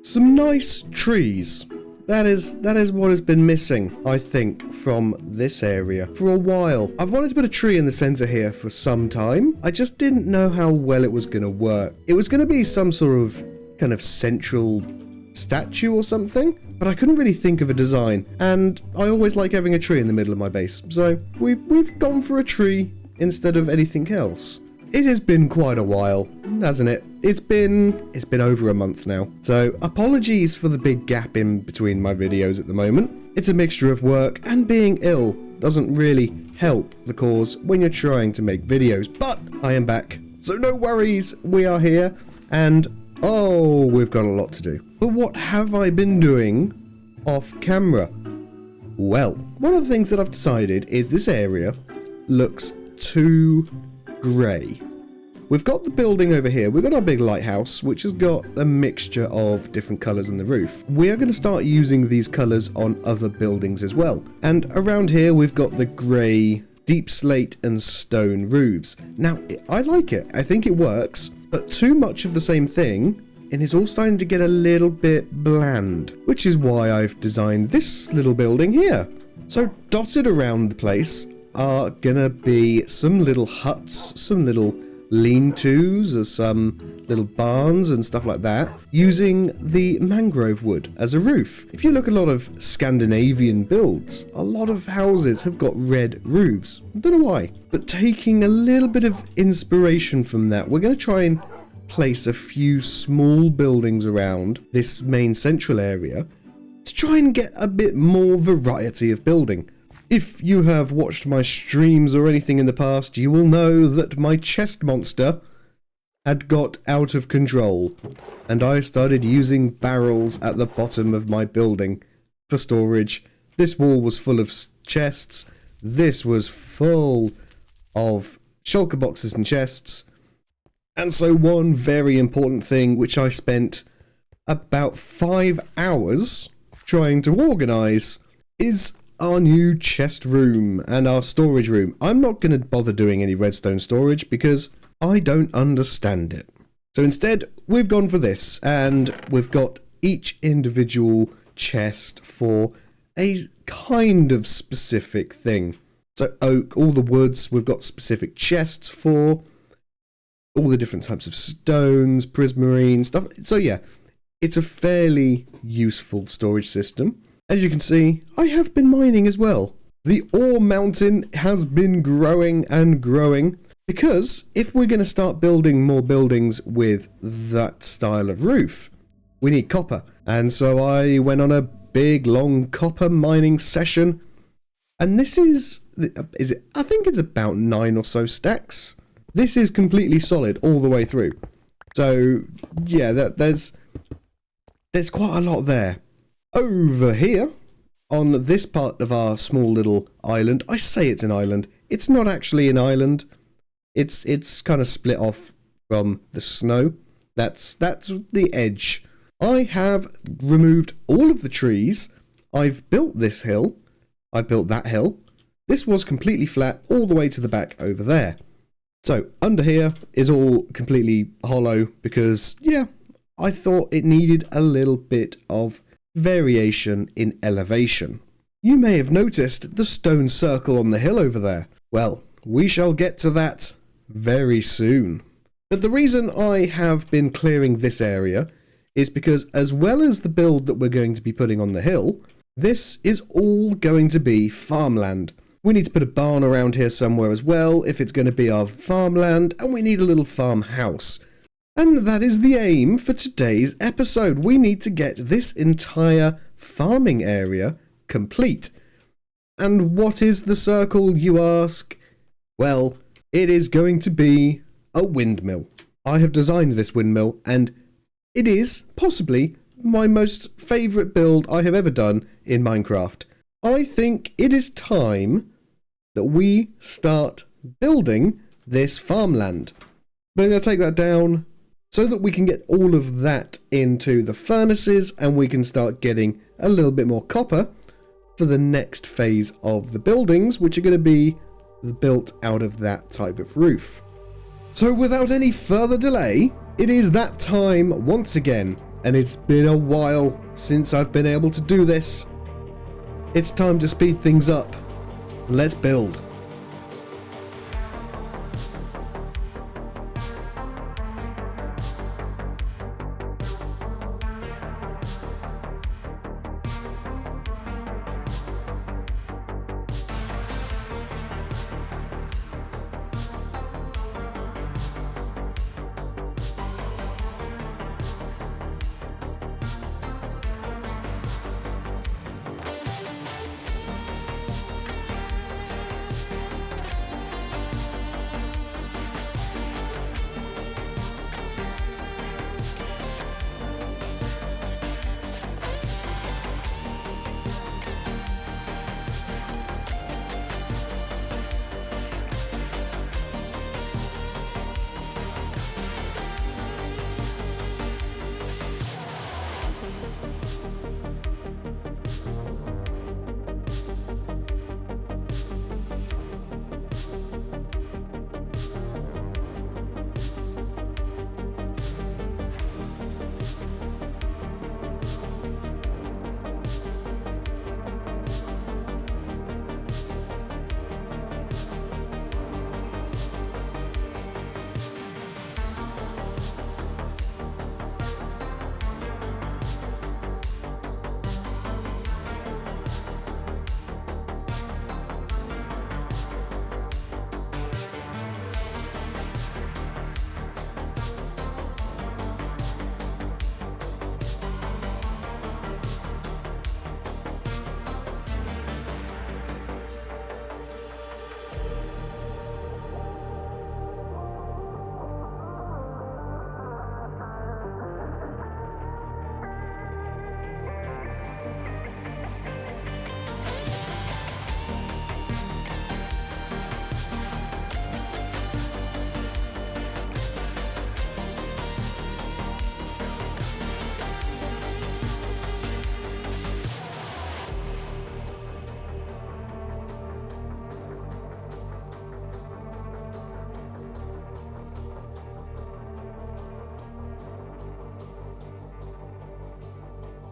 some nice trees. That is what has been missing, I think, from this area for a while. I've wanted to put a tree in the center here for some time. I just didn't know how well it was going to work. It was going to be some sort of kind of central statue or something, but I couldn't really think of a design, and I always like having a tree in the middle of my base, so we've gone for a tree instead of anything else. It has been quite a while, hasn't it? It's been over a month now, so apologies for the big gap in between my videos at the moment. It's a mixture of work, and being ill doesn't really help the cause when you're trying to make videos, but I am back, so no worries, we are here, and oh, we've got a lot to do. But what have I been doing off camera? Well, one of the things that I've decided is this area looks too grey. We've got the building over here. We've got our big lighthouse, which has got a mixture of different colours on the roof. We are going to start using these colours on other buildings as well. And around here, we've got the grey, deep slate and stone roofs. Now, I like it. I think it works, but too much of the same thing, and it's all starting to get a little bit bland, which is why I've designed this little building here. So dotted around the place are gonna be some little huts, some little lean-tos, or some little barns and stuff like that, using the mangrove wood as a roof. If you look at a lot of Scandinavian builds, a lot of houses have got red roofs. I don't know why, but taking a little bit of inspiration from that, we're going to try and place a few small buildings around this main central area to try and get a bit more variety of building. If you have watched my streams or anything in the past, you will know that my chest monster had got out of control, and I started using barrels at the bottom of my building for storage. This wall was full of chests, this was full of shulker boxes and chests, and so one very important thing which I spent about 5 hours trying to organise is our new chest room and our storage room. I'm not going to bother doing any redstone storage because I don't understand it. So instead, we've gone for this, and we've got each individual chest for a kind of specific thing. So oak, all the woods, we've got specific chests for all the different types of stones, prismarine, stuff. So yeah, it's a fairly useful storage system. As you can see, I have been mining as well. The ore mountain has been growing and growing, because if we're going to start building more buildings with that style of roof, we need copper. And so I went on a big, long copper mining session. And this is it? I think it's about 9 or so stacks. This is completely solid all the way through. So yeah, there's quite a lot there. Over here, on this part of our small little island, I say it's an island, it's not actually an island, it's kind of split off from the snow, that's the edge. I have removed all of the trees, I've built this hill, I built that hill, this was completely flat all the way to the back over there. So under here is all completely hollow because, yeah, I thought it needed a little bit of variation in elevation. You may have noticed the stone circle on the hill over there. Well, we shall get to that very soon. But the reason I have been clearing this area is because, as well as the build that we're going to be putting on the hill, this is all going to be farmland. We need to put a barn around here somewhere as well if it's going to be our farmland, and we need a little farmhouse. And that is the aim for today's episode. We need to get this entire farming area complete. And what is the circle, you ask? Well, it is going to be a windmill. I have designed this windmill, and it is possibly my most favourite build I have ever done in Minecraft. I think it is time that we start building this farmland. We're going to take that down so that we can get all of that into the furnaces, and we can start getting a little bit more copper for the next phase of the buildings, which are going to be built out of that type of roof. So without any further delay, it is that time once again. and it's been a while since I've been able to do this. It's time to speed things up. Let's build.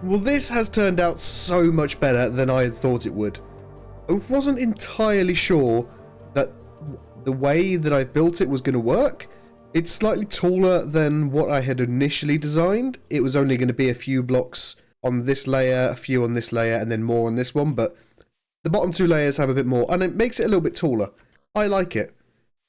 Well, this has turned out so much better than I had thought it would. I wasn't entirely sure that the way that I built it was going to work. It's slightly taller than what I had initially designed. It was only going to be a few blocks on this layer, a few on this layer, and then more on this one, but the bottom two layers have a bit more, and it makes it a little bit taller. I like it.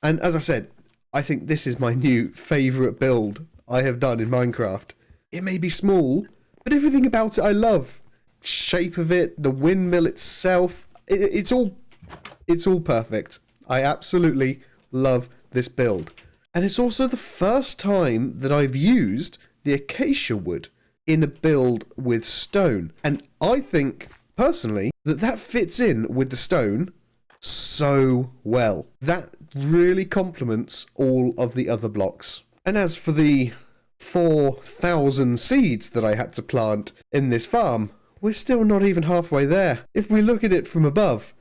And as I said, I think this is my new favourite build I have done in Minecraft. It may be small, but everything about it I love. Shape of it, the windmill itself, it's all perfect. I absolutely love this build. And it's also the first time that I've used the acacia wood in a build with stone. And I think, personally, that fits in with the stone so well. That really complements all of the other blocks. And as for the 4,000 seeds that I had to plant in this farm, we're still not even halfway there. If we look at it from above,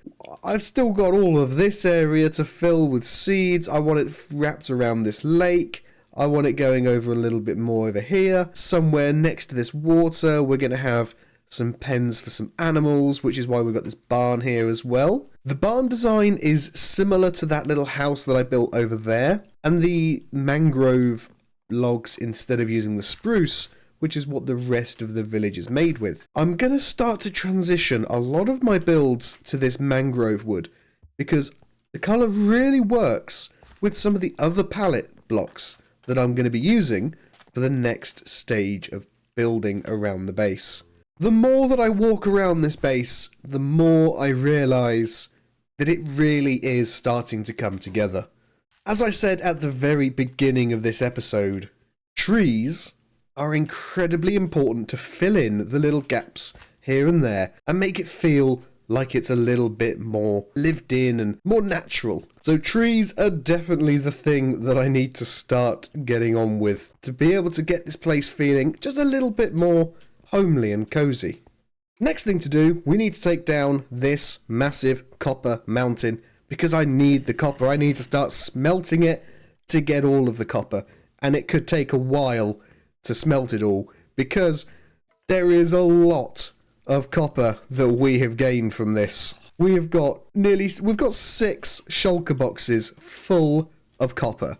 I've still got all of this area to fill with seeds. I want it wrapped around this lake. I want it going over a little bit more over here. Somewhere next to this water, we're going to have some pens for some animals, which is why we've got this barn here as well. The barn design is similar to that little house that I built over there, and the mangrove logs instead of using the spruce, which is what the rest of the village is made with. I'm going to start to transition a lot of my builds to this mangrove wood because the colour really works with some of the other palette blocks that I'm going to be using for the next stage of building around the base. The more that I walk around this base, the more I realise that it really is starting to come together. As I said at the very beginning of this episode, trees are incredibly important to fill in the little gaps here and there and make it feel like it's a little bit more lived in and more natural. So trees are definitely the thing that I need to start getting on with to be able to get this place feeling just a little bit more homely and cozy. Next thing to do, we need to take down this massive copper mountain because I need the copper. I need to start smelting it to get all of the copper, and it could take a while to smelt it all because there is a lot of copper that we have gained from this. We've got 6 shulker boxes full of copper.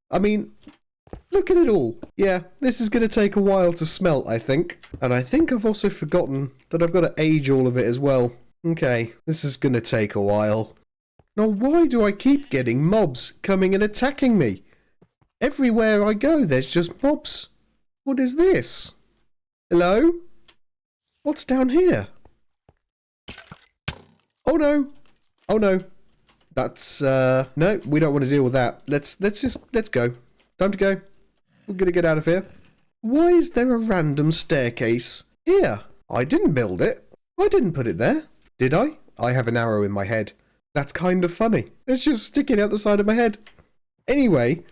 I mean, look at it all. Yeah, this is going to take a while to smelt, I think. And I think I've also forgotten that I've got to age all of it as well. Okay, this is going to take a while. Now, why do I keep getting mobs coming and attacking me? Everywhere I go, there's just mobs. What is this? Hello? What's down here? Oh no! Oh no! That's, no, we don't want to deal with that. Let's go. Time to go. We're gonna get out of here. Why is there a random staircase here? I didn't build it. I didn't put it there. Did I? I have an arrow in my head. That's kind of funny. It's just sticking out the side of my head. Anyway,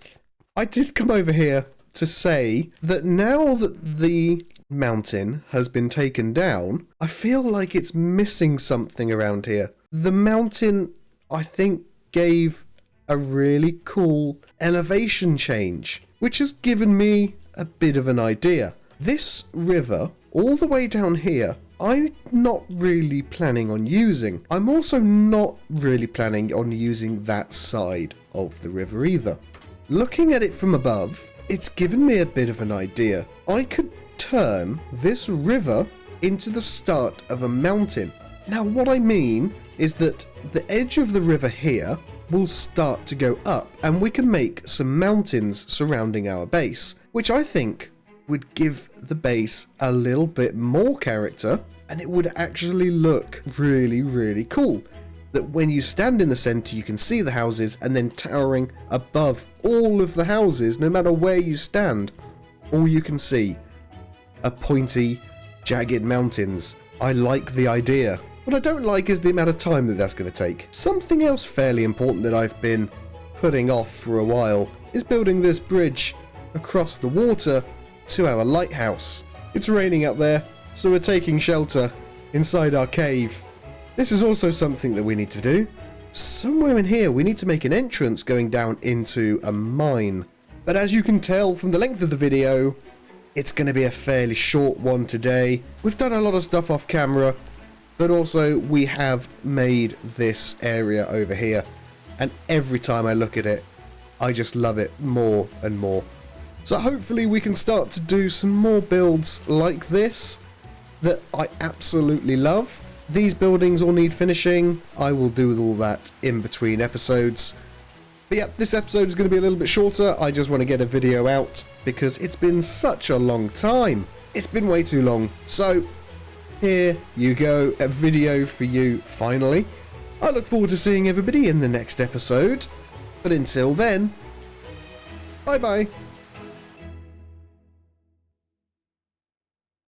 I did come over here to say that now that the mountain has been taken down, I feel like it's missing something around here. The mountain, I think, gave a really cool elevation change, which has given me a bit of an idea. This river, all the way down here, I'm not really planning on using. I'm also not really planning on using that side of the river either. Looking at it from above, it's given me a bit of an idea. I could turn this river into the start of a mountain. Now, what I mean is that the edge of the river here will start to go up, and we can make some mountains surrounding our base, which I think would give the base a little bit more character, and it would actually look really, really cool. That when you stand in the center, you can see the houses, and then towering above all of the houses, no matter where you stand, all you can see are pointy, jagged mountains. I like the idea. What I don't like is the amount of time that that's going to take. Something else fairly important that I've been putting off for a while is building this bridge across the water to our lighthouse. It's raining out there, so we're taking shelter inside our cave. This is also something that we need to do. Somewhere in here we need to make an entrance going down into a mine. But as you can tell from the length of the video, it's going to be a fairly short one today. We've done a lot of stuff off camera, but also we have made this area over here. And every time I look at it, I just love it more and more. So hopefully we can start to do some more builds like this that I absolutely love. These buildings all need finishing. I will do all that in between episodes. But yeah, this episode is going to be a little bit shorter. I just want to get a video out because it's been such a long time. It's been way too long. So here you go, a video for you finally. I look forward to seeing everybody in the next episode. But until then, bye bye.